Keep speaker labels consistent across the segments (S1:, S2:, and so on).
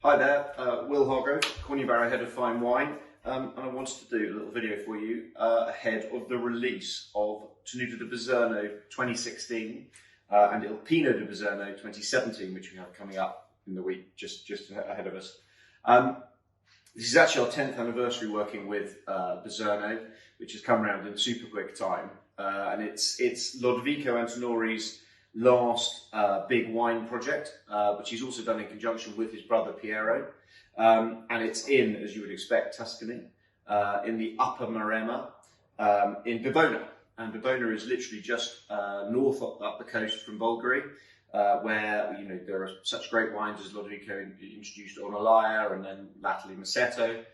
S1: Hi there, Will Hargrove, Corneybarrow Head of Fine Wine, and I wanted to do a little video for you ahead of the release of Tenuta di Biserno 2016 and Il Pino de Biserno 2017, which we have coming up in the week just ahead of us. This is actually our 10th anniversary working with Biserno, which has come around in super quick time, and it's Lodovico Antinori's last big wine project, which he's also done in conjunction with his brother Piero, and it's in, as you would expect, Tuscany, in the Upper Maremma, in Bivona. And Bivona is literally just north up the coast from Bulgari, where there are such great wines as Lodovico introduced Ornellaia and then latterly Masseto.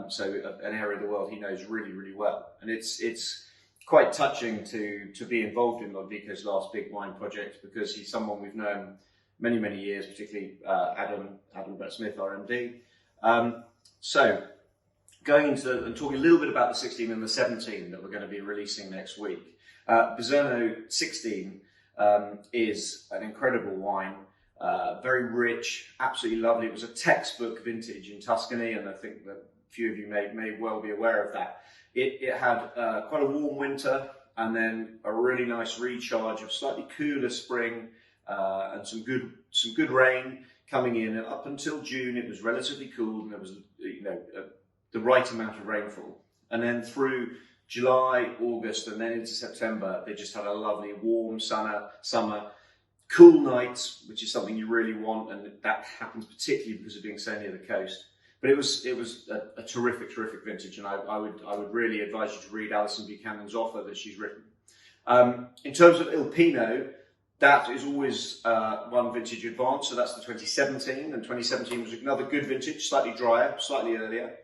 S1: So an area of the world he knows really, really well, and it's quite touching to be involved in Lodovico's last big wine project, because he's someone we've known many years, particularly Adam Brett-Smith, our MD. So going into and talking a little bit about the 16 and the 17 that we're going to be releasing next week. Biserno 16 is an incredible wine, very rich, absolutely lovely. It was a textbook vintage in Tuscany, and I think that a few of you may well be aware of that. It had quite a warm winter and then a really nice recharge of slightly cooler spring and some good rain coming in. And up until June, it was relatively cool, and there was the right amount of rainfall. And then through July, August, and then into September, they just had a lovely warm summer, cool nights, which is something you really want, and that happens particularly because of being so near the coast. But it was a terrific vintage, and I would really advise you to read Alison Buchanan's offer that she's written. In terms of Il Pino, that is always one vintage advance, so that's the 2017, and 2017 was another good vintage, slightly drier, slightly earlier.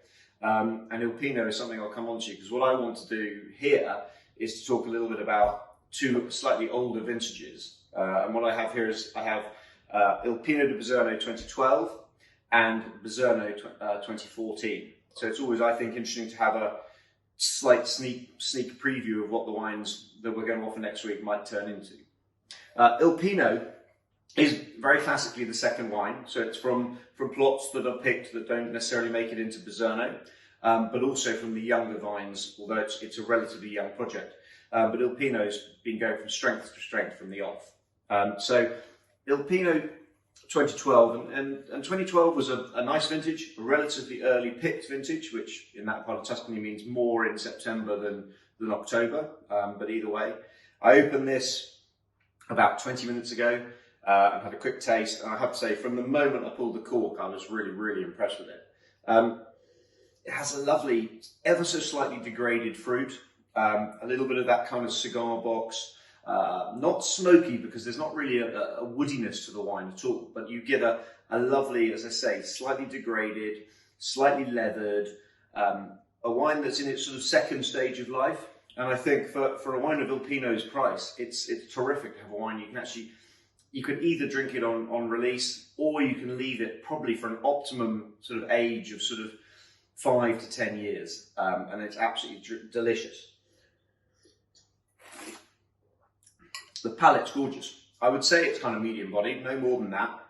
S1: And Il Pino is something I'll come on to, because what I want to do here is to talk a little bit about two slightly older vintages. And what I have here is I have Il Pino de Biserno 2012 and Biserno 2014. So it's always, I think, interesting to have a slight sneak preview of what the wines that we're going to offer next week might turn into. Il Pino is very classically the second wine, so it's from plots that are picked that don't necessarily make it into Biserno, but also from the younger vines, although it's a relatively young project. But Il Pino's been going from strength to strength from the off. So Il Pino 2012, and 2012 was a nice vintage, a relatively early picked vintage, which in that part of Tuscany means more in September than October, but either way. I opened this about 20 minutes ago and had a quick taste, and I have to say, from the moment I pulled the cork, I was really impressed with it. It has a lovely, ever so slightly degraded fruit, a little bit of that kind of cigar box. Not smoky, because there's not really a woodiness to the wine at all, but you get a lovely, as I say, slightly degraded, slightly leathered, a wine that's in its sort of second stage of life. And I think for a wine of Il Pino's price, it's terrific to have a wine you can either drink it on release, or you can leave it probably for an optimum sort of age of sort of 5 to 10 years, and it's absolutely delicious. The palate's gorgeous. I would say it's kind of medium bodied, no more than that.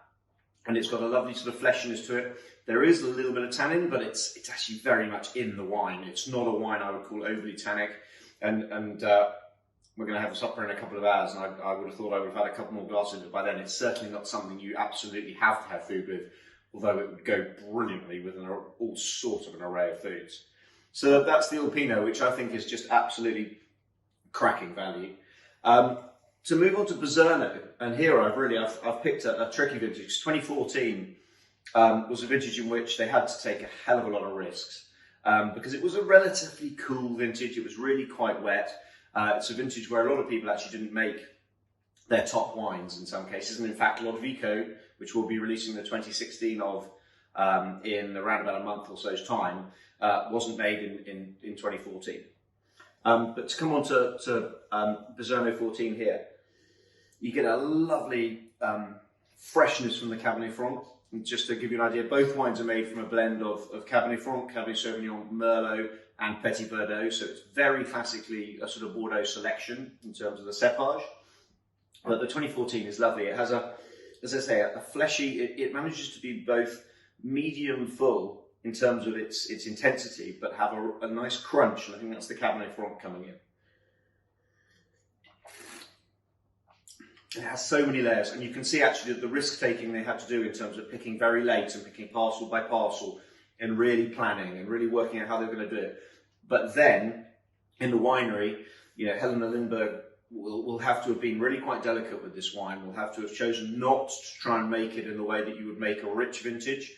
S1: And it's got a lovely sort of fleshiness to it. There is a little bit of tannin, but it's actually very much in the wine. It's not a wine I would call overly tannic. And we're going to have a supper in a couple of hours, and I would have thought I would have had a couple more glasses, but by then it's certainly not something you absolutely have to have food with, although it would go brilliantly with all sorts of an array of foods. So that's the Il Pino, which I think is just absolutely cracking value. To move on to Biserno, and here I've picked a tricky vintage. 2014 was a vintage in which they had to take a hell of a lot of risks, because it was a relatively cool vintage. It was really quite wet. It's a vintage where a lot of people actually didn't make their top wines in some cases, and in fact Lodovico, which we'll be releasing the 2016 of in around about a month or so's time, wasn't made in 2014. But to come on to Biserno 14 here, you get a lovely freshness from the Cabernet Franc. And just to give you an idea, both wines are made from a blend of Cabernet Franc, Cabernet Sauvignon, Merlot, and Petit Verdot. So it's very classically a sort of Bordeaux selection in terms of the cepage. But the 2014 is lovely. It has as I say, a fleshy, it manages to be both medium full in terms of its intensity, but have a nice crunch, and I think that's the Cabernet Franc coming in. It has so many layers, and you can see actually the risk-taking they had to do in terms of picking very late and picking parcel by parcel and really planning and really working out how they're going to do it. But then, in the winery, you know, Helena Lindberg will have to have been really quite delicate with this wine. Will have to have chosen not to try and make it in the way that you would make a rich vintage.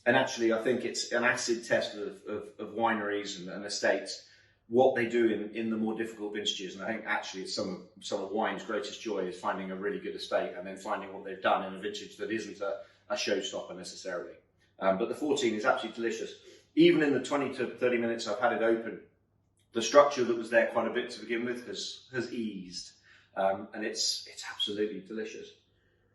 S1: And actually, I think it's an acid test of wineries and estates, what they do in the more difficult vintages. And I think actually it's some of wine's greatest joy is finding a really good estate and then finding what they've done in a vintage that isn't a showstopper necessarily. But the 14 is absolutely delicious. Even in the 20 to 30 minutes I've had it open, the structure that was there quite a bit to begin with has eased. And it's absolutely delicious.